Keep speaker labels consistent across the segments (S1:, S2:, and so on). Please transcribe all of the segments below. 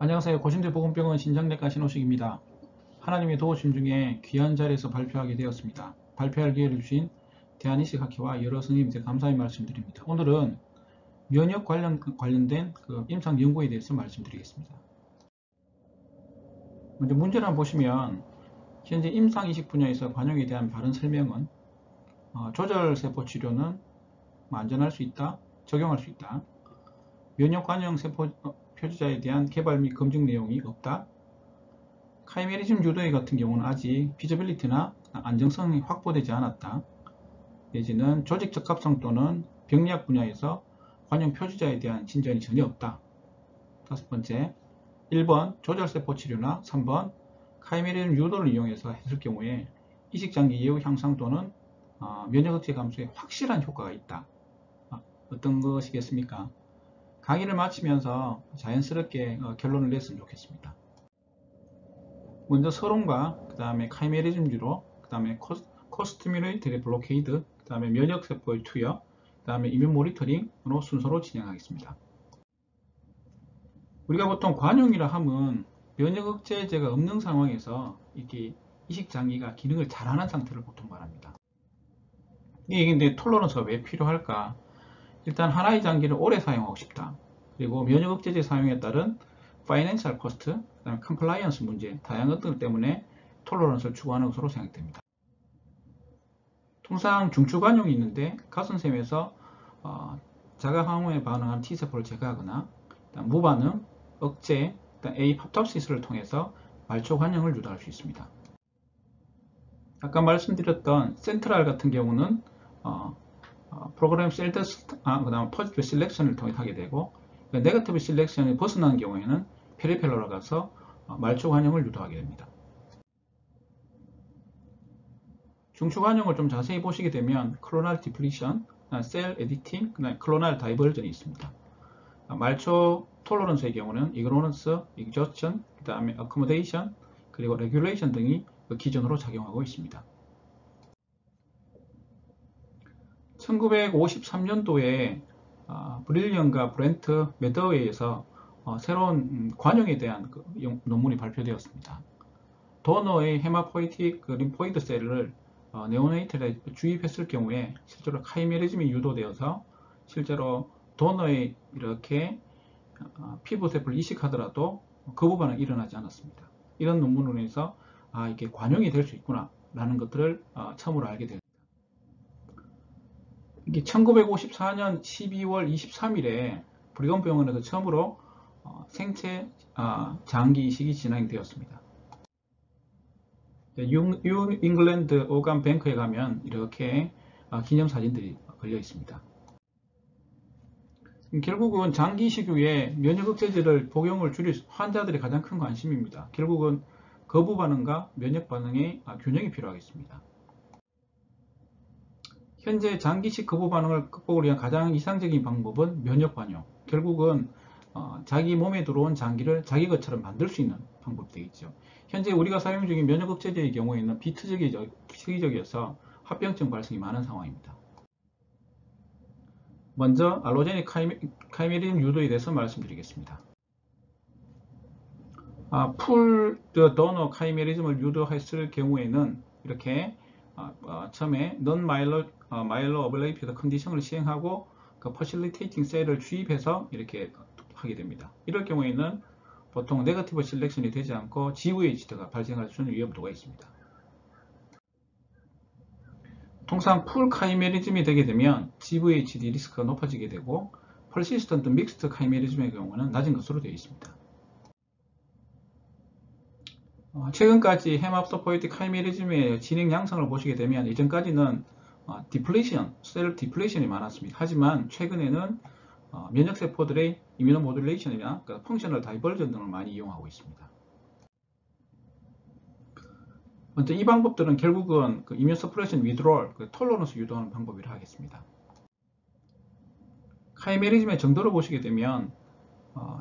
S1: 안녕하세요. 고신대 보건병원 신장내과 신호식입니다. 하나님의 도우심 중에 귀한 자리에서 발표하게 되었습니다. 발표할 기회를 주신 대한이식학회와 여러 선생님께 감사의 말씀드립니다. 오늘은 면역 관련된 임상 연구에 대해서 말씀드리겠습니다. 먼저 문제를 한번 보시면 현재 임상이식 분야에서 관용에 대한 바른 설명은 조절세포 치료는 안전할 수 있다, 적용할 수 있다, 면역관용세포 표주자에 대한 개발 및 검증 내용이 없다, 카이메리즘 유도에 같은 경우는 아직 피저빌리티나 안정성이 확보되지 않았다, 내지는 조직 적합성 또는 병리학 분야에서 관용 표주자에 대한 진전이 전혀 없다. 다섯 번째, 1번 조절세포 치료나 3번 카이메리즘 유도를 이용해서 했을 경우에 이식장기 예후 향상 또는 면역억제 감소에 확실한 효과가 있다. 어떤 것이겠습니까? 강의를 마치면서 자연스럽게 결론을 냈으면 좋겠습니다. 먼저 서론과 그 다음에 카이메리즘 유도, 그 다음에 코스티뮬레이터리 블로케이드, 그 다음에 면역세포의 투여, 그 다음에 이뮨 모니터링으로 순서로 진행하겠습니다. 우리가 보통 관용이라 하면 면역억제제가 없는 상황에서 이게 이식장기가 기능을 잘하는 상태를 보통 말합니다. 이게 근데 톨러런스가 왜 필요할까? 일단 하나의 장기를 오래 사용하고 싶다. 그리고 면역억제제 사용에 따른 파이낸셜 코스트, 그 다음에 컴플라이언스 문제, 다양한 것들 때문에 톨러런스를 추구하는 것으로 생각됩니다. 통상 중추관용이 있는데 가슴샘에서 자가항원에 반응한 T세포를 제거하거나 무반응, 억제, 에이팝톱시스를 통해서 말초관용을 유도할 수 있습니다. 아까 말씀드렸던 센트럴 같은 경우는 프로그램 셀더스, 그 다음 포지티브 실렉션을 통해 하게 되고, 네거티브 실렉션이 벗어난 경우에는 페리펠러로 가서 말초관용을 유도하게 됩니다. 중추관용을 좀 자세히 보시게 되면 클로날 디플리션, 셀 에디팅, 클로날 다이버전이 있습니다. 말초 톨러런스의 경우는 이그노런스, 익저션, 그 다음에 어코모데이션, 그리고 레귤레이션 등이 기준으로 작용하고 있습니다. 1953년도에 브릴리언과 브렌트 메더웨이에서 새로운 관용에 대한 논문이 발표되었습니다. 도너의 헤마포이틱 림포이드 셀을 네오네이트에 주입했을 경우에 실제로 카이메리즘이 유도되어서 실제로 도너의 이렇게 피부세포를 이식하더라도 거부 반응이 일어나지 않았습니다. 이런 논문으로 인해서 이게 관용이 될 수 있구나 라는 것들을 처음으로 알게 됩니다. 이게 1954년 12월 23일에 브리건 병원에서 처음으로 생체 장기 이식이 진행되었습니다. 뉴 잉글랜드 오간 뱅크에 가면 이렇게 기념사진들이 걸려 있습니다. 결국은 장기 이식 후에 면역억제제를 복용을 줄일 환자들의 가장 큰 관심입니다. 결국은 거부 반응과 면역 반응의 균형이 필요하겠습니다. 현재 장기식 거부 반응을 극복을 위한 가장 이상적인 방법은 면역 관용. 결국은 자기 몸에 들어온 장기를 자기 것처럼 만들 수 있는 방법이 되겠죠. 현재 우리가 사용 중인 면역 억제제의 경우에는 비특이적이어서 합병증 발생이 많은 상황입니다. 먼저 알로제닉 카이메리즘 유도에 대해서 말씀드리겠습니다. 풀 도너 카이메리즘을 유도했을 경우에는 이렇게 처음에 non myeloablative 컨디션을 시행하고 그 퍼실리테이팅 셀을 주입해서 이렇게 하게 됩니다. 이럴 경우에는 보통 네거티브 실렉션이 되지 않고 GVHD가 발생할 수 있는 위험도가 있습니다. 통상 풀 카이메리즘이 되게 되면 GVHD 리스크가 높아지게 되고 persistent mixed 카이메리즘의 경우는 낮은 것으로 되어 있습니다. 최근까지 헤마토포이틱 카이메리즘의 진행 양상을 보시게 되면 이전까지는 디플레이션, 셀 디플레이션이 많았습니다. 하지만 최근에는 면역세포들의 이뮤노모듈레이션이나 펑셔널 다이버전 등을 많이 이용하고 있습니다. 먼저 이 방법들은 결국은 이뮤 서프레션 위드롤, 톨러런스 유도하는 방법이라 하겠습니다. 카이메리즘의 정도를 보시게 되면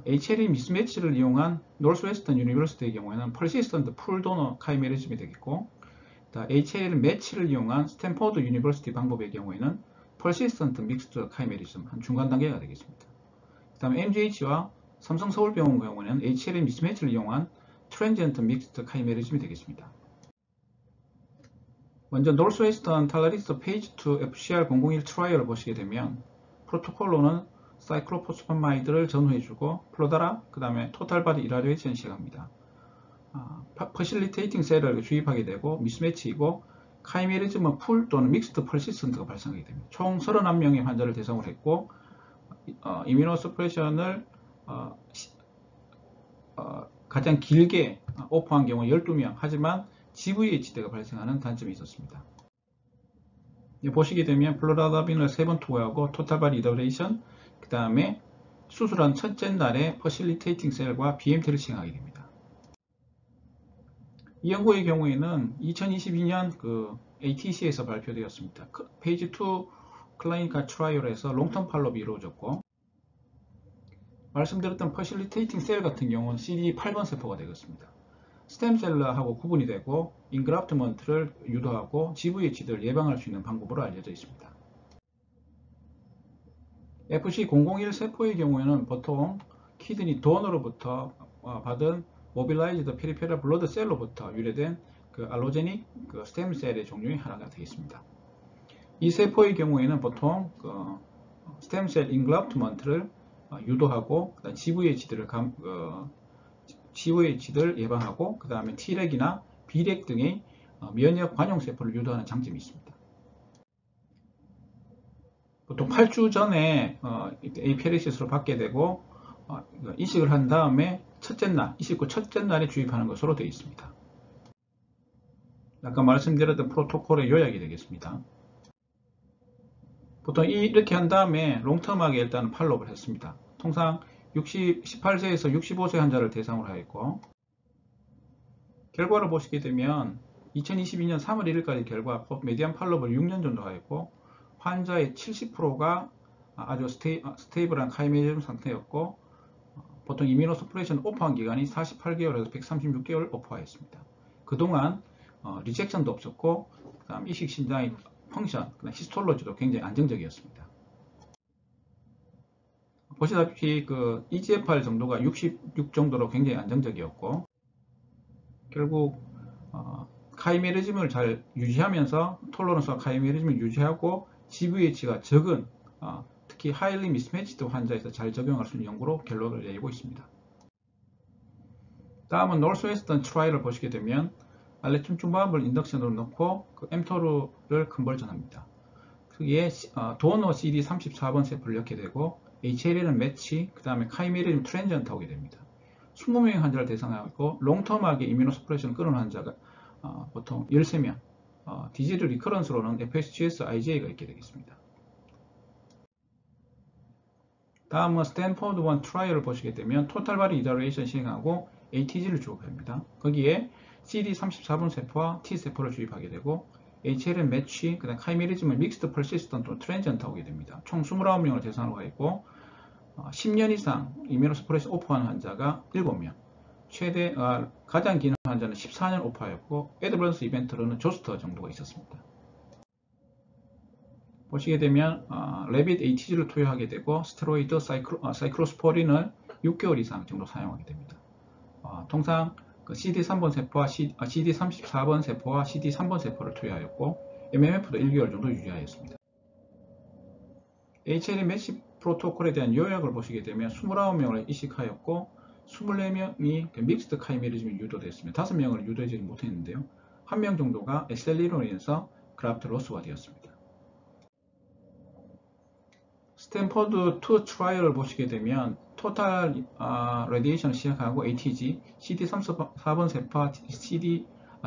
S1: HLE 미스매치를 이용한 노스웨스턴 유니버시티의 경우에는 퍼시스턴트 풀 도너 카이메리즘이 되겠고, HL 매치를 이용한 스탠포드 유니버시티 방법의 경우에는 퍼시스턴트 믹스드 카이메리즘 한 중간 단계가 되겠습니다. 그 다음에 MGH와 삼성 서울병원 경우에는 HLA 미스매치를 이용한 트랜지언트 믹스드 카이메리즘이 되겠습니다. 먼저 노스웨스턴 탈라리스 페이지 2 FCR001 트라이얼을 보시게 되면 프로토콜로는 사이클로포스파마이드를 전후해주고 플로다라, 그 다음에 토탈바디 이라디에이션 시작합니다. 퍼실리테이팅 셀을 주입하게 되고 미스매치이고 카이메리즘은 풀 또는 믹스드 퍼시스턴트가 발생하게 됩니다. 총 31명의 환자를 대상으로 했고 이뮤노서프레션을 가장 길게 오퍼한 경우 12명, 하지만 GVHD가 발생하는 단점이 있었습니다. 보시게 되면 플로라다빈을 3번 투여하고 토탈바디 이더레이션, 그 다음에 수술한 첫째 날에 퍼실리테이팅 셀과 BMT를 시행하게 됩니다. 이 연구의 경우에는 2022년 그 ATC에서 발표되었습니다. 페이지 2 클리니컬 트라이얼에서 롱텀 팔로업이 이루어졌고, 말씀드렸던 퍼실리테이팅 셀 같은 경우는 CD8번 세포가 되겠습니다. 스템셀러하고 구분이 되고 인그라프트먼트를 유도하고 GVHD를 예방할 수 있는 방법으로 알려져 있습니다. FC001 세포의 경우에는 보통 키드니 도너로부터 받은 모빌라이즈드 페리페럴 블러드 셀로부터 유래된 그 알로제닉 그 스템셀의 종류의 하나가 되겠습니다. 이 세포의 경우에는 보통 그 스템셀 인그라프트먼트를 유도하고 GVHD를 예방하고 그 다음에 T렉이나 B렉 등의 면역 관용 세포를 유도하는 장점이 있습니다. 보통 8주 전에 에이페리시스로 받게 되고 이식을 한 다음에 이식 후 첫째 날에 주입하는 것으로 되어 있습니다. 아까 말씀드렸던 프로토콜의 요약이 되겠습니다. 보통 이렇게 한 다음에 롱텀하게 일단 팔로우를 했습니다. 통상 18세에서 65세 환자를 대상으로 하였고, 결과를 보시게 되면 2022년 3월 1일까지 결과 메디안 팔로우를 6년 정도 하였고, 환자의 70%가 아주 스테이블한 카이메리즘 상태였고, 보통 이뮤노서프레션 오퍼한 기간이 48개월에서 136개월 오퍼하였습니다. 그동안 리젝션도 없었고, 그 다음 이식 심장의 펑션, 히스톨로지도 굉장히 안정적이었습니다. 보시다시피 그 EGFR 정도가 66 정도로 굉장히 안정적이었고, 결국 카이메리즘을 잘 유지하면서 톨러런스와 카이메리즘을 유지하고 GVH가 적은 특히 하일리 미스매치드 환자에서 잘 적용할 수 있는 연구로 결론을 내리고 있습니다. 다음은 노스웨스턴 트라이얼을 보시게 되면 알레춤 중반을 인덕션으로 넣고 그 엠토르를 컨버전합니다. 그게 도너 CD34번 세포를 넣게 되고 HLA는 매치, 그 다음에 카이메리즘 트랜지언트 하게 됩니다. 20명의 환자를 대상하고 롱텀하게 이뮤노서프레션 끊은 환자가 보통 13명, 디지즈 리커런스로는 FSGS IgA가 있게 되겠습니다. 다음은 스탠포드 1 트라이얼을 보시게 되면 토탈바디 이더레이션 시행하고 ATG를 주입합니다. 거기에 CD34번 세포와 T세포를 주입하게 되고 HLN 매치, 그 다음 카이메리즘을 믹스드 퍼시스턴트 트랜지언트 하게 됩니다. 총 29명을 대상으로 있고 10년 이상 이뮤노서프레션 오퍼한 환자가 7명, 최대 가장 긴 환자는 14년 오퍼였고 애드버런스 이벤트로는 조스터 정도가 있었습니다. 보시게 되면 레빗 ATG를 투여하게 되고 스테로이드 사이클로스포린을 6개월 이상 정도 사용하게 됩니다. 통상 그 CD3번 세포와 CD34번 세포와 CD3번 세포를 투여하였고 MMF도 1개월 정도 유지하였습니다. HLA 매치 프로토콜에 대한 요약을 보시게 되면 29명을 이식하였고 24명이 믹스드 카이메리즘이 유도되었습니다. 5명을 유도하지 못했는데요. 1명 정도가 SLE로 인해서 그라프트 로스가 되었습니다. 스탠포드 2 트라이얼을 보시게 되면 토탈 레디에이션을 시작하고 ATG, CD34번 세포와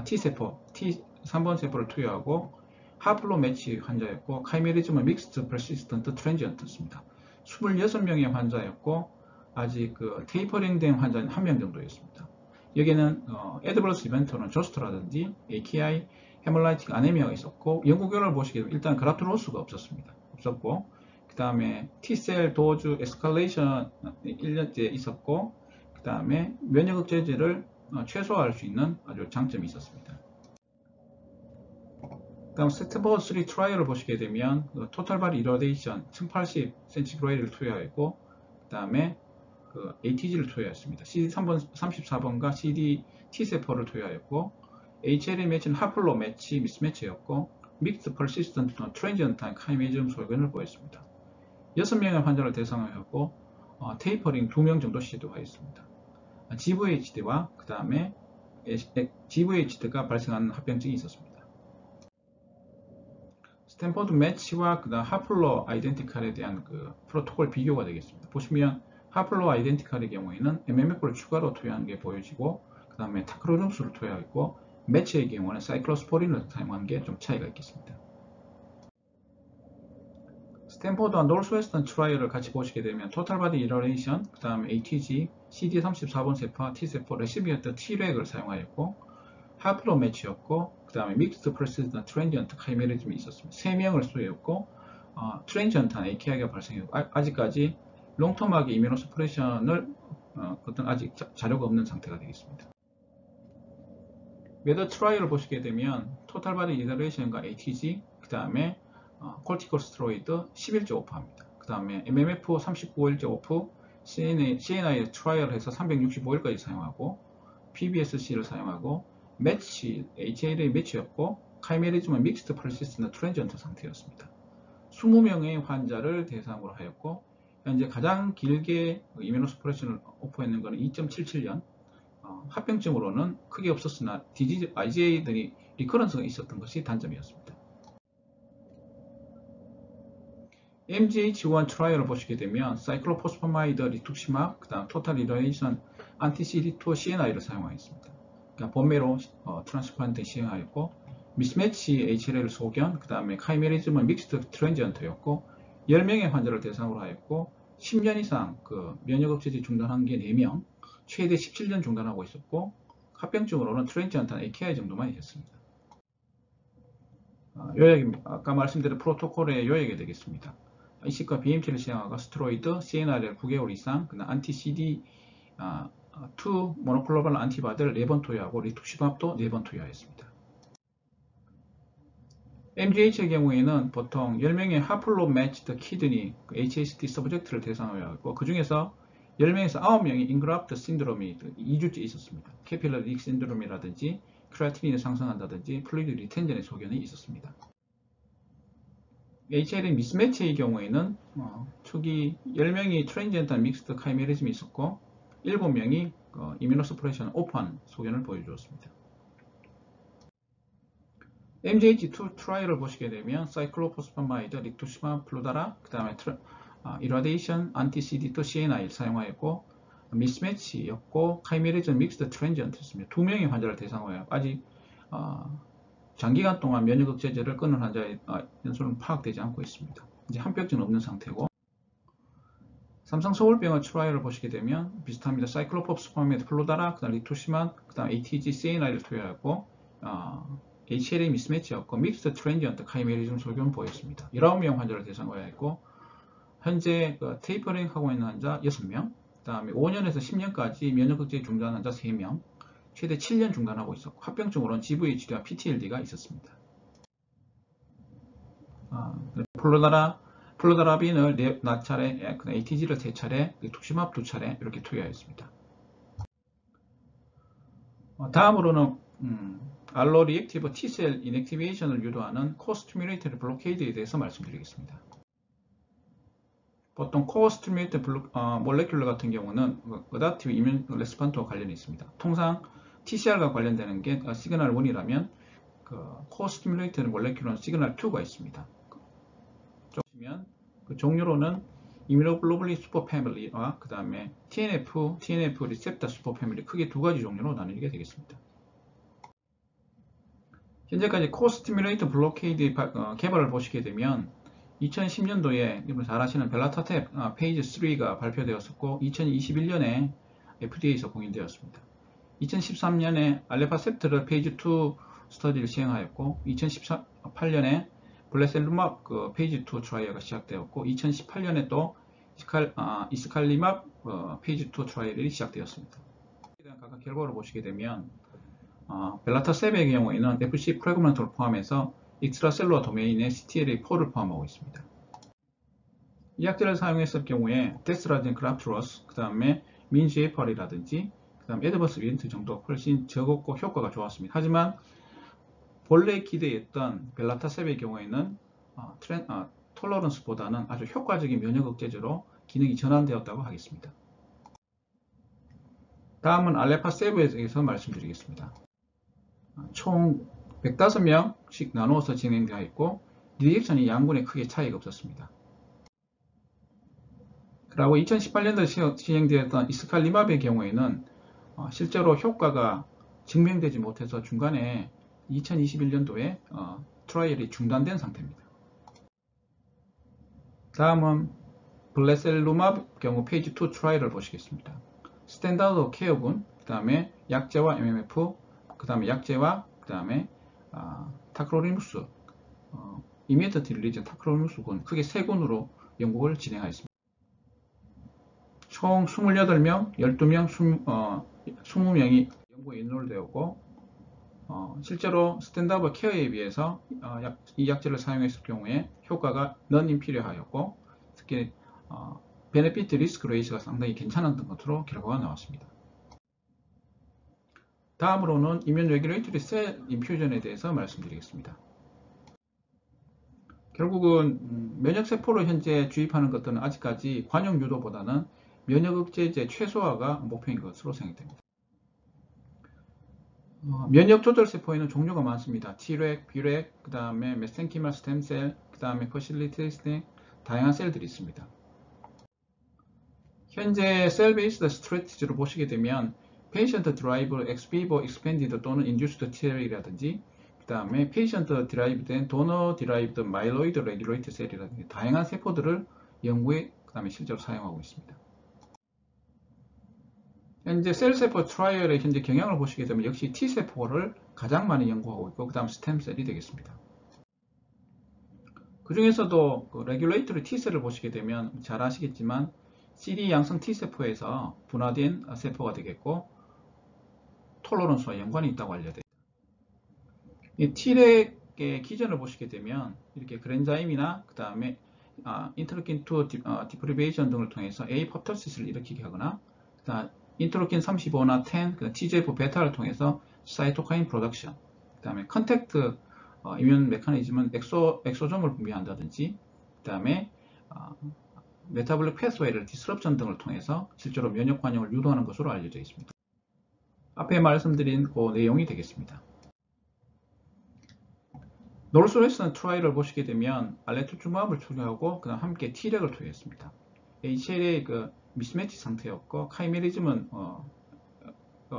S1: T세포, T3번 세포를 투여하고 하플로 매치 환자였고 카이메리즘은 믹스드 퍼시스턴트 트랜지언트였습니다. 26명의 환자였고 아직 그 테이퍼링 된 환자는 1명 정도였습니다. 여기는 애드버러스 이벤트로는 조스트라든지 AKI, 헤몰라이틱 아네미아가 있었고 연구 결과를 보시게 되면 일단 그라프트 로스가 없었고 그 다음에 T셀 도주 에스컬레이션 1년째 있었고 그 다음에 면역 억제제를 최소화할 수 있는 아주 장점이 있었습니다. 다음 스탠포드 3 트라이얼을 보시게 되면 토탈 바디 이러데이션 1080cm를 투여했고 그 다음에 그 ATG를 투여했습니다. CD34번과 CD T세포를 투여하였고, HLA 매치는 하플로 매치, 미스매치였고, 믹스 퍼시스턴트 트랜지언트 카이메즘 소견을 보였습니다. 6명의 환자를 대상하였고, 테이퍼링 2명 정도 시도하였습니다. GVHD와 그 다음에 GVHD가 발생하는 합병증이 있었습니다. 스탠포드 매치와 그 다음 하플로 아이덴티칼에 대한 그 프로토콜 비교가 되겠습니다. 보시면 하플로 아이덴티칼의 경우에는 MMF를 추가로 투여하는 게 보여지고, 그 다음에 타크로lum스를 투여하고, 매치의 경우는 사이클로스포린을 사용하는 게 좀 차이가 있겠습니다. 스탠포드와 노스웨스턴 트라이얼을 같이 보시게 되면 토탈 바디 이러레이션, 그 다음에 ATG, CD34번 세포와 T세포, 레시비언트 T렉을 사용하였고, 하플로 매치였고, 그 다음에 믹스드 프레시던 트랜지언트 카이메리즘이 있었습니다. 3명을 수여했고, 트랜지언트한 AKI가 발생했고, 아직까지 롱텀하게 이뮤노서프레션을 어떤 아직 자료가 없는 상태가 되겠습니다. 메더 트라이얼을 보시게 되면 토탈 바디 이더레이션과 ATG, 그 다음에 콜티코스테로이드 11.5%입니다. 그 다음에 MMF 39일째 오프, CNI 트라이얼을 해서 365일까지 사용하고, PBSC를 사용하고, 매치, HLA 매치였고, 카이메리즘은 믹스드 퍼시스턴트 트랜지언트 상태였습니다. 20명의 환자를 대상으로 하였고, 현재 가장 길게 이뮤노서프레션을 오퍼했는 것은 2.77년, 합병증으로는 크게 없었으나 디지즈 IgA들이 리커런스가 있었던 것이 단점이었습니다. MGH1 트라이얼을 보시게 되면 사이클로포스파마이드 리투시막, 그 다음 토탈 이러레이션 안티-CD2 CNI를 사용하였습니다. 그러니까 본메로 트랜스플란트 시행하였고, 미스매치 HLA를 소견, 그 다음에 카이메리즘은 믹스드 트랜지언트였고, 10명의 환자를 대상으로 하였고, 10년 이상 그 면역억제제 중단한 게 4명, 최대 17년 중단하고 있었고, 합병증으로는 트랜지언트한 AKI 정도만 있었습니다. 요약입니다. 아까 말씀드린 프로토콜의 요약이 되겠습니다. 이식과 BMT를 시행하고 스테로이드, CNR을 9개월 이상, 그다음 안티-CD2 모노클로널 안티바디를 4번 투여하고 리투시밥도 4번 투여했습니다. MGH의 경우에는 보통 10명의 하플로 매치드 키드니 HSD 서브젝트를 대상으로 하고, 그 중에서 10명에서 9명이 인그라프트 신드롬이 2주째 있었습니다. 캐필러 릭 신드롬이라든지 크레아티닌이 상승한다든지 플루이드 리텐전의 소견이 있었습니다. HLA 미스매치의 경우에는 초기 10명이 트랜지언트한 믹스드 카이메리즘이 있었고, 7명이 이뮤노서프레션 오프한 소견을 보여주었습니다. MGH2 트라이얼을 보시게 되면 사이클로포스파마이드, 리투시마, 플루다라, 그 다음에 이라데이션, 안티-CD2 CNI를 사용하였고, 미스매치였고, 카이메리즘 믹스드 트랜지언트였습니다. 2명의 환자를 대상으로 아직 장기간 동안 면역억제제를 끊은 환자의 연수는 파악되지 않고 있습니다. 이제 합병증은 없는 상태고, 삼성 서울병원 트라이얼을 보시게 되면 비슷합니다. 사이클로포스파마이드, 플루다라, 그 다음 리투시만, 그 다음 ATG, CNI를 투여하고, HLA 미스매치였고, 믹스드 트랜지언트 카이메리즘 소견을 보였습니다. 19명 환자를 대상으로 했고, 현재 테이퍼링 하고 있는 환자 6명, 그 다음에 5년에서 10년까지 면역억제 중단 환자 3명, 최대 7년 중단하고 있었고, 합병증으로는 GVHD와 PTLD가 있었습니다. 플루다라빈을 4차례, ATG를 3차례, 리투시맙 2차례 이렇게 투여했습니다. 다음으로는 알로 리액티브 T셀 인액티베이션을 유도하는 코스티뮬레이터드 블로케이드에 대해서 말씀드리겠습니다. 보통 코스티뮬레이터 몰레큘러 같은 경우는 어댑티브 이뮨 레스폰스와 관련이 있습니다. 통상 TCR과 관련되는 게 시그널 1이라면 코스티뮬레이터 몰레큘러는 시그널 2가 있습니다. 보시면 그 종류로는 이뮤노글로불린 슈퍼 패밀리와 그 다음에 TNF 리셉터 슈퍼 패밀리 크게 두 가지 종류로 나누게 되겠습니다. 현재까지 코스티뮬레이터 블로케이드 개발을 보시게 되면 2010년도에 여러분 잘 아시는 벨라타텝 페이지 3가 발표되었었고, 2021년에 FDA에서 공인되었습니다. 2013년에 알레파셉트를 페이지 2 스터디를 시행하였고, 2018년에 블레셀루맙 페이지 2 트라이얼가 시작되었고, 2018년에 또 이스칼리맙 페이지 2 트라이얼이 시작되었습니다. 이에 대한 각각 결과를 보시게 되면 벨라타셉의 경우에는 FC 프래그먼트를 포함해서 익스트라셀루라 도메인의 CTLA4를 포함하고 있습니다. 이 약제를 사용했을 경우에 데스라든지 그라프트로스, 그 다음에 민지에펄이라든지 그 다음에 에드버스 이벤트 정도 훨씬 적었고 효과가 좋았습니다. 하지만 본래 기대했던 벨라타셉의 경우에는 톨러런스보다는 아주 효과적인 면역 억제제로 기능이 전환되었다고 하겠습니다. 다음은 알레파세브에 대해서 말씀드리겠습니다. 총 105명씩 나누어서 진행되어 있고 리액션이 양군에 크게 차이가 없었습니다. 그리고 2018년도에 시행되었던 이스칼리맙의 경우에는 실제로 효과가 증명되지 못해서 중간에 2021년도에 트라이얼이 중단된 상태입니다. 다음은 블레셀루맙 경우 페이지 2 트라이얼을 보시겠습니다. 스탠다드 케어군, 그 다음에 약제와 MMF, 그 다음에 약제와 그 다음에 타크로리무스, 이미디어트 릴리즈 타크로리무스군, 크게 3군으로 연구를 진행하였습니다. 총 28명, 12명, 20명이 연구에 인롤되었고 실제로 스탠다드 케어에 비해서 이 약제를 사용했을 경우에 효과가 non-inferior하였고 특히 베네피트 리스크 레이스가 상당히 괜찮았던 것으로 결과가 나왔습니다. 다음으로는 이뮨 레귤레이터리 셀 인퓨전에 대해서 말씀드리겠습니다. 결국은 면역세포를 현재 주입하는 것들은 아직까지 관용 유도보다는 면역 억제제 최소화가 목표인 것으로 생각됩니다. 면역 조절 세포에는 종류가 많습니다. Treg, Breg, 그 다음에 메센키멀 스템셀, 그 다음에 퍼실리테이스 다양한 셀들이 있습니다. 현재 셀 베이스드 스트래티지로 보시게 되면 페이션트 드라이브 엑스비버 익스펜디드 또는 인듀스드 Tr이라든지 그 다음에 페이션트 드라이브된 도너 드라이브드 마일로이드 레귤레이터 셀이라든지 다양한 세포들을 연구에 그 다음에 실제로 사용하고 있습니다. 현재 셀세포 트라이얼의 현재 경향을 보시게 되면 역시 T세포를 가장 많이 연구하고 있고 그 다음 스템셀이 되겠습니다. 그 중에서도 레귤레이터리 T셀을 보시게 되면 잘 아시겠지만 CD 양성 T세포에서 분화된 세포가 되겠고 톨러런스와 연관이 있다고 알려져 있습니다. 이 T렉의 기전을 보시게 되면 이렇게 그랜자임이나 그 다음에 인터루킨2 디프리베이션 등을 통해서 에이포토시스를 일으키게 하거나 인터루킨 35나 10, TGF 베타를 통해서 사이토카인 프로덕션, 그 다음에 컨택트 이뮨 메커니즘은 엑소점을 분비한다든지, 그 다음에 메타볼릭 패스웨이를 디스럽션 등을 통해서 실제로 면역 반응을 유도하는 것으로 알려져 있습니다. 앞에 말씀드린 그 내용이 되겠습니다. 노르스웨스턴 트라이를 보시게 되면 알레투주마브를 투여하고 그다음 함께 T렉을 투여했습니다. HLA 미스매치 상태였고 카이메리즘은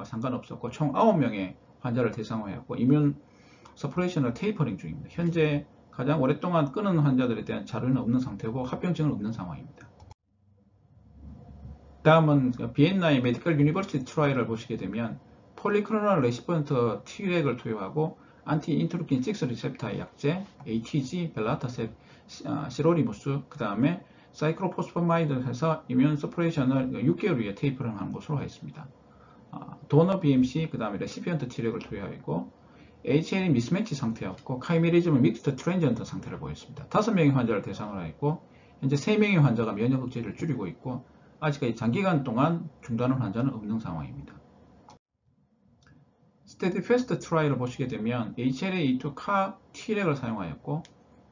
S1: 상관없었고 총 9명의 환자를 대상으로 했고 이뮨 서프레이션을 테이퍼링 중입니다. 현재 가장 오랫동안 끊은 환자들에 대한 자료는 없는 상태고 합병증은 없는 상황입니다. 다음은 비엔나의 메디컬 유니버시티 트라이를 보시게 되면 폴리크로널 레시펀트 T렉을 투여하고 안티 인터루킨 6 리셉터의 약제 ATG, 벨라타셉, 시로리무스, 그 다음에 사이클로포스파마이드를 해서 이뮨 서프레이션을 6개월 위에 테이퍼링 하는 것으로 하였습니다. 도너 BMC, 그 다음에 레시피언트 T렉을 투여하였고 HLA 미스매치 상태였고 카이메리즘은 믹스드 트랜지언트 상태를 보였습니다. 5명의 환자를 대상으로 하였고 현재 3명의 환자가 면역 억제를 줄이고 있고 아직까지 장기간 동안 중단한 환자는 없는 상황입니다. 스테디패스트 트라이를 보시게 되면 HLA-A2 카 T렉을 사용하였고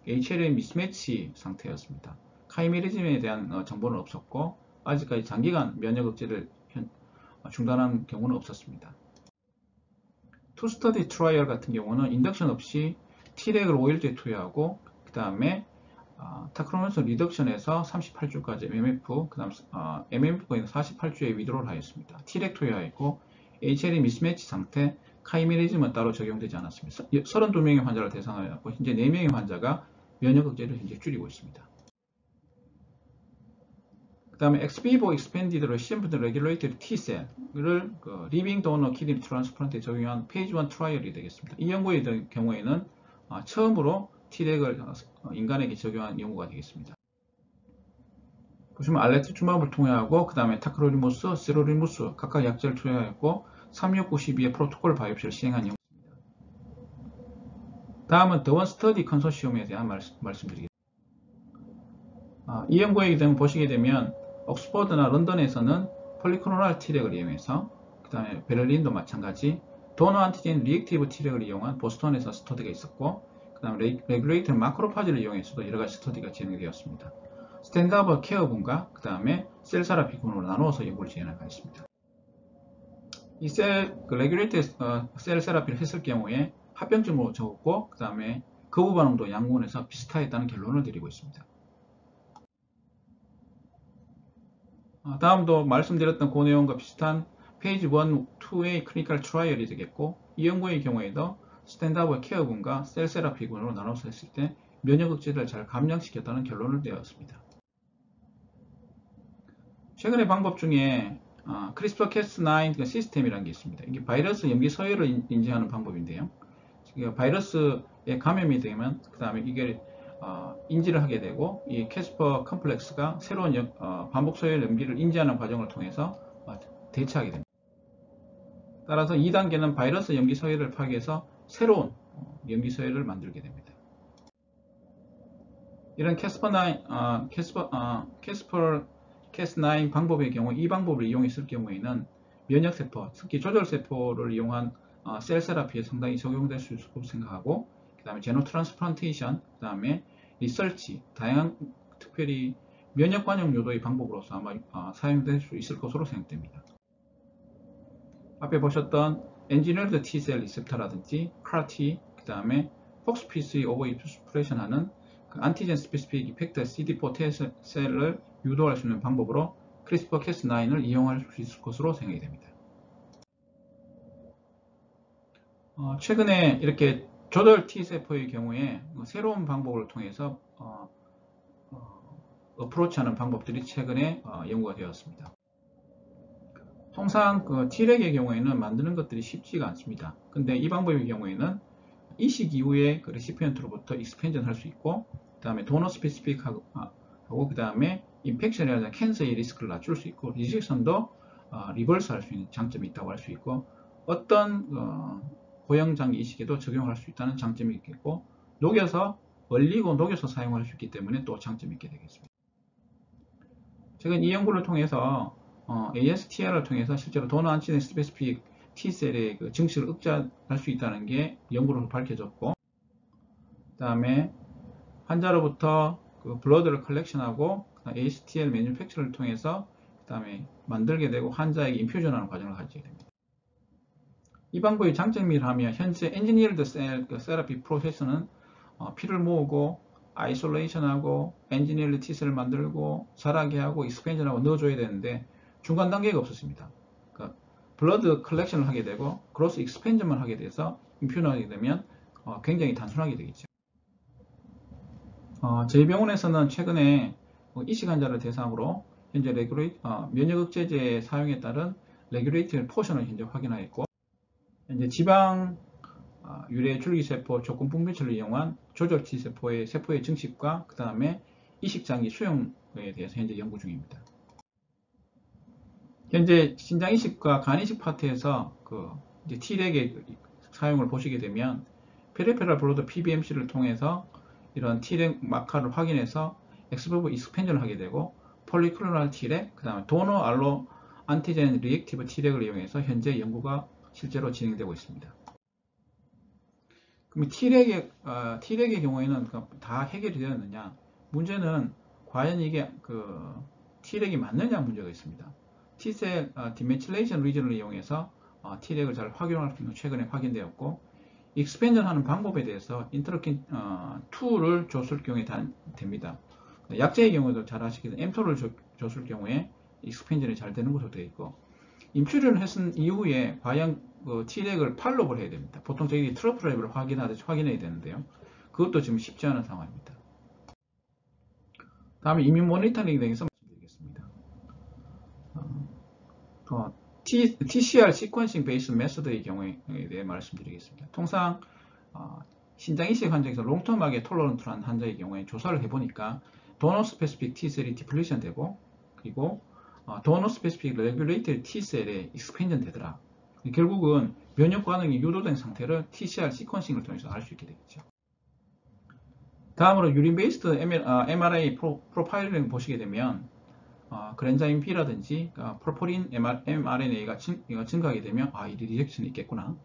S1: HLA 미스매치 상태였습니다. 카이메리즘에 대한 정보는 없었고 아직까지 장기간 면역 억제를 중단한 경우는 없었습니다. 투스터디 트라이얼 같은 경우는 인덕션 없이 T렉을 5일째 투여하고 그 다음에 타크로멘스 리덕션에서 38주까지 MMF, 그 다음 MMF가 48주에 위드로를 하였습니다. T렉 투여하였고 HLA 미스매치 상태, 카이메리즘은 따로 적용되지 않았습니다. 32명의 환자를 대상하였고 현재 4명의 환자가 면역 억제를 현재 줄이고 있습니다. 그 다음에 엑스비보 익스펜디드 레시엠프드 레귤레이터리 T셀을 리빙 도너 키드니 트랜스플란트에 적용한 페이지 1 트라이얼이 되겠습니다. 이 연구의 경우에는 처음으로 T렉을 인간에게 적용한 연구가 되겠습니다. 보시면 알레투주마브를 투여하고 그 다음에 타크로리무스, 시로리무스 각각 약제를 투여하였고 3692의 프로토콜 바이옵시를 시행한 연구입니다. 다음은 더원 스터디 컨소시엄에 대한 말씀드리겠습니다. 이 연구에 보시게 되면 옥스퍼드나 런던에서는 폴리클로널 T렉을 이용해서, 그 다음에 베를린도 마찬가지 도너 안티젠 리액티브 T렉을 이용한 보스턴에서 스터디가 있었고, 그 다음에 레귤레이터 마크로파지를 이용해서도 여러가지 스터디가 진행되었습니다. 스탠다드 케어군과 그 다음에 셀 세라피 군으로 나누어서 연구를 진행하고 있습니다. 이 레귤레이터 셀 세라피를 했을 경우에 합병증으로 적었고, 그 다음에 거부 반응도 양군에서 비슷하였다는 결론을 드리고 있습니다. 다음도 말씀드렸던 그 내용과 비슷한 페이지 1, 2의 클리니컬 트라이얼이 되겠고, 이 연구의 경우에도 스탠다드 케어군과 셀 세라피군으로 나눠서 했을 때 면역 억제를 잘 감량시켰다는 결론을 내었습니다. 최근의 방법 중에 CRISPR-Cas9 시스템이라는 게 있습니다. 이게 바이러스 염기 서열을 인지하는 방법인데요. 바이러스에 감염이 되면 그 다음에 이게 인지를 하게 되고, 이 캐스퍼 컴플렉스가 새로운 반복 서열 염기를 인지하는 과정을 통해서 대처하게 됩니다. 따라서 2단계는 바이러스 염기 서열을 파괴해서 새로운 염기 서열을 만들게 됩니다. 이런 Cas9 방법의 경우, 이 방법을 이용했을 경우에는 면역세포, 특히 조절세포를 이용한 셀 세라피에 상당히 적용될 수 있을 것으로 생각하고, 그 다음에 제노 트랜스플란테이션, 그 다음에 리서치, 다양한 특별히 면역 관용 요도의 방법으로서 아마 사용될 수 있을 것으로 생각됩니다. 앞에 보셨던 엔지니어드 T셀 리셉터라든지 CAR-T, 그 다음에 폭스피스의 오버익스프레션 하는 그 안티젠 스페시픽 이펙터 CD4 T셀을 유도할 수 있는 방법으로 CRISPR-Cas9을 이용할 수 있을 것으로 생각이 됩니다. 최근에 이렇게 조절 T세포의 경우에 새로운 방법을 통해서 어프로치하는 방법들이 최근에 연구가 되었습니다. 통상 T렉의 경우에는 만드는 것들이 쉽지가 않습니다. 근데 이 방법의 경우에는 이식 이후에 그 레시피언트로부터 익스펜전 할 수 있고, 그 다음에 도너 스페시픽 하고 그 다음에 인펙션이라든지 캔서의 리스크를 낮출 수 있고, 리젝션도 리버스 할 수 있는 장점이 있다고 할 수 있고, 어떤 고형장기 이식에도 적용할 수 있다는 장점이 있겠고, 녹여서 사용할 수 있기 때문에 또 장점이 있게 되겠습니다. 최근 이 연구를 통해서 ASTR을 통해서 실제로 도너 안티젠 스페시픽 T셀의 그 증식을 억제할 수 있다는 게 연구로 밝혀졌고, 그 다음에 환자로부터 그 블러드를 컬렉션하고 ASTL 매뉴팩처를 통해서 그 다음에 만들게 되고 환자에게 인퓨전하는 과정을 가지게 됩니다. 이 방법의 장점이라면 현재 엔지니어드 셀 세라피 프로세스는 피를 모으고 아이솔레이션하고 엔지니어드 T셀을 만들고 자라게 하고 익스펜션하고 넣어줘야 되는데 중간 단계가 없었습니다. 그러니까 블러드 컬렉션을 하게 되고 그로스 익스펜션만 하게 돼서 인퓨전하게 되면 굉장히 단순하게 되겠죠. 저희 병원에서는 최근에 이식 환자를 대상으로 현재 면역 억제제 사용에 따른 레귤레이팅 포션을 현재 확인하였고, 현재 지방 유래 줄기세포 조건 분비체를 이용한 조절 T세포의 세포의 증식과 그 다음에 이식장기 수용에 대해서 현재 연구 중입니다. 현재 신장 이식과 간 이식 파트에서 이제 T렉의 사용을 보시게 되면 페리페럴 블러드 PBMC를 통해서 이런 T렉 마커를 확인해서 엑스버브 익스펜전을 하게 되고, 폴리클로널 T렉, 그 다음에 도너 알로 안티젠 리액티브 T렉을 이용해서 현재 연구가 실제로 진행되고 있습니다. 그럼 T렉의 경우에는 다 해결이 되었느냐? 문제는 과연 이게 T렉이 맞느냐 문제가 있습니다. T셀 디메틸레이션 리전을 이용해서 T렉을 잘 확인할 수 있는 최근에 확인되었고, 익스펜전 하는 방법에 대해서 인터로킨 2를 줬을 경우에 됩니다. 약제의 경우도 잘 아시겠지만 M2를 줬을 경우에 익스펜전이 잘 되는 것으로 되어 있고, 인퓨전을 했은 이후에 과연 T렉을 팔로우를 해야 됩니다. 보통 저희들이 트러플 랩을 확인해야 되는데요. 그것도 지금 쉽지 않은 상황입니다. 다음에 이뮨 모니터링에 대해서 말씀드리겠습니다. TCR 시퀀싱 베이스 메소드의 경우에 대해 말씀드리겠습니다. 통상 신장 이식 환자에서 롱텀하게 톨러런트한 환자의 경우에 조사를 해보니까 도너 스페시픽 T셀이 디플리션 되고, 그리고 도너 스페시픽 레귤레이터 T셀에 익스펜전 되더라. 결국은 면역 반응이 유도된 상태를 TCR 시퀀싱을 통해서 알 수 있게 되겠죠. 다음으로 유린 베이스드 mRNA 프로파일링 보시게 되면 그랜자임 B라든지 프로폴린 mRNA가 증가하게 되면 이 리젝션이 있겠구나.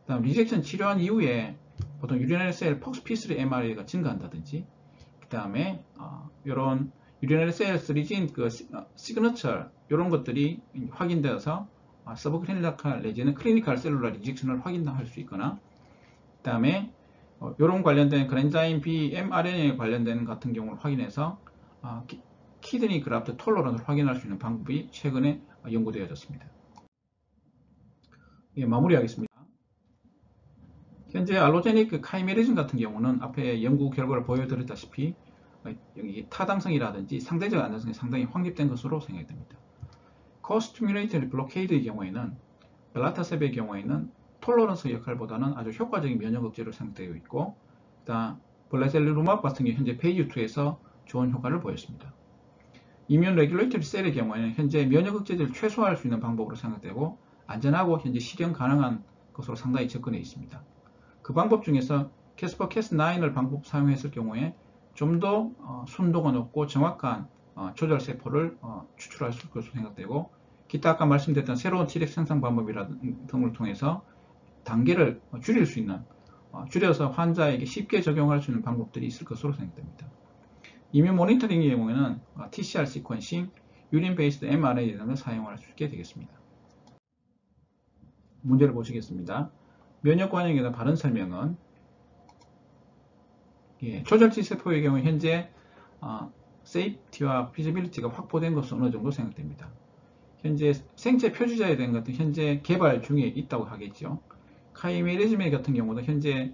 S1: 다음 리젝션 치료한 이후에 보통 유리너리 셀 폭스P3 mRNA가 증가한다든지, 그 다음에 이런 유리너리 셀 3진 시그너처 이런 것들이 확인되어서 서브클리니컬 내지는 클리니컬 셀룰러 리젝션을 확인할 수 있거나, 그 다음에 이런 관련된 그랜자임 B mRNA 관련된 같은 경우를 확인해서 키드니 그라프트 톨러런스를 확인할 수 있는 방법이 최근에 연구되어졌습니다. 예, 마무리하겠습니다. 현재 알로제닉 카이메리즘 같은 경우는 앞에 연구 결과를 보여드렸다시피 여기 타당성이라든지 상대적 안전성이 상당히 확립된 것으로 생각됩니다. 코스튜뮬레이터리 블로케이드의 경우에는 벨라타셉의 경우에는 톨러런스 역할보다는 아주 효과적인 면역 억제로 생각되어 있고, 블레셀루마브 같은 경우 현재 페이즈 2에서 좋은 효과를 보였습니다. 이뮨 레귤레이터리 셀의 경우에는 현재 면역 억제를 최소화할 수 있는 방법으로 생각되고 안전하고 현재 실현 가능한 것으로 상당히 접근해 있습니다. 그 방법 중에서 캐스퍼 캐스9을 방법 사용했을 경우에 좀 더 순도가 높고 정확한 조절 세포를 추출할 수 있을 것으로 생각되고, 기타 아까 말씀드렸던 새로운 Treg 생성 방법이라든을 통해서 단계를 줄일 수 있는, 줄여서 환자에게 쉽게 적용할 수 있는 방법들이 있을 것으로 생각됩니다. 이뮨 모니터링의 경우에는 TCR 시퀀싱, 유린 베이스드 mRNA 등을 사용할 수 있게 되겠습니다. 문제를 보시겠습니다. 면역 관형에 대한 바른 설명은 조절지 세포의 경우 현재 세이프티와 피지빌리티가 확보된 것으로 어느 정도 생각됩니다. 현재 생체 표주자에 대한 것은 현재 개발 중에 있다고 하겠죠. 카이메리즘의 같은 경우도 현재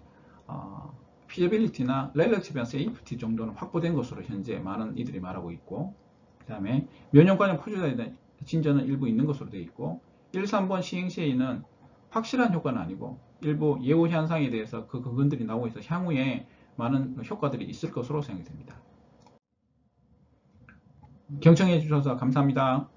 S1: 피지빌리티나 렐러티브한 세이프티 정도는 확보된 것으로 현재 많은 이들이 말하고 있고, 그 다음에 면역 관형 표주자에 대한 진전은 일부 있는 것으로 되어 있고, 1, 3번 시행 시에는 확실한 효과는 아니고 일부 예후 현상에 대해서 그 근들이 나오고 있어 향후에 많은 효과들이 있을 것으로 생각됩니다. 경청해 주셔서 감사합니다.